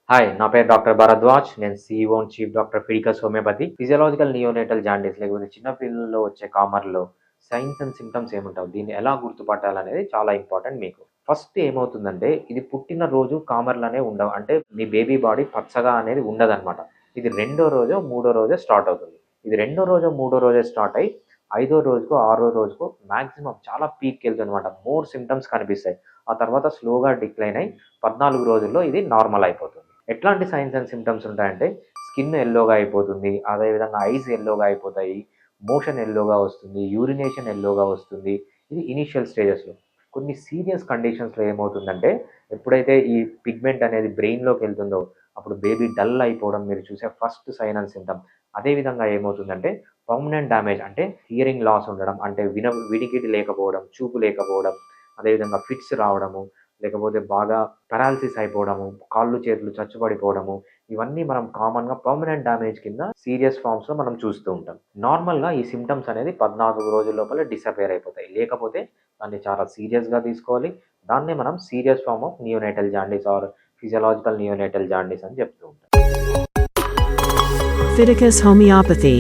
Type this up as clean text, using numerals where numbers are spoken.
Hi, నా పేరు doctor Bharadwaj. నేను CEO and chief doctor Fidicus homeopathy. Physiological neonatal jaundice లేకపోతే చిన్న పిల్లల్లో వచ్చే కామర్‌లో సైన్స్ అండ్ సింప్టమ్స్ ఏముంటావు? దీన్ని ఎలా గుర్తుపట్టాలనేది చాలా ఇంపార్టెంట్ మీకు. ఫస్ట్ ఏమవుతుందంటే, ఇది పుట్టినరోజు కామర్‌లనేవి ఉండవు. అంటే మీ బేబీ బాడీ పచ్చగా అనేది ఉండదనమాట. ఇది రెండో రోజో, మూడో రోజో స్టార్ట్ అవుతుంది. ఇది రెండో రోజో, మూడో రోజే స్టార్ట్ అయ్యి, ఐదో రోజుకో, ఆరో రోజుకో మాక్సిమం చాలా పీక్‌కెళ్తుందనమాట. మోర్ సింప్టమ్స్ కనిపిస్తాయి. ఆ తర్వాత స్లోగా డిక్లైన్ అయ్యి 14 రోజుల్లో ఇది నార్మల్ అయిపోతుంది. ఎట్లాంటి సైన్స్ అండ్ సింప్టమ్స్ ఉంటాయంటే, స్కిన్ యెల్లోగా అయిపోతుంది. అదేవిధంగా ఐస్ యెల్లోగా అయిపోతాయి. మోషన్ యెల్లోగా వస్తుంది. యూరినేషన్ యెల్లోగా వస్తుంది. ఇది ఇనీషియల్ స్టేజెస్‌లో. కొన్ని సీరియస్ కండిషన్స్‌లో ఏమవుతుందంటే, ఎప్పుడైతే ఈ పిగ్మెంట్ అనేది బ్రెయిన్‌లోకెళ్తుందో, అప్పుడు బేబీ డల్ అయిపోవడం మీరు చూసే ఫస్ట్ సైన్ అండ్ సింప్టమ్. అదేవిధంగా ఏమవుతుందంటే, పర్మనెంట్ డ్యామేజ్ అంటే హియరింగ్ లాస్ ఉండడం, అంటే వినికిడి లేకపోవడం, చూపు లేకపోవడం, అదేవిధంగా ఫిట్స్ రావడము, లేకపోతే బాగా పారాలిసిస్ అయిపోవడము, కాళ్ళు, చేతులు చచ్చుపడిపోవడము, ఇవన్నీ మనం కామన్‌గా పర్మనెంట్ డ్యామేజ్ కింద సీరియస్ ఫార్మ్స్‌లో మనం చూస్తూ ఉంటాం. నార్మల్‌గా ఈ సింప్టమ్స్ అనేది 14 రోజుల లోపల డిసపియర్ అయిపోతాయి. లేకపోతే దాన్ని చాలా సీరియస్‌గా తీసుకోవాలి. దాన్నే మనం serious form of neonatal jaundice or physiological neonatal jaundice అని చెప్తూ ఉంటాం. Fiticus Homeopathy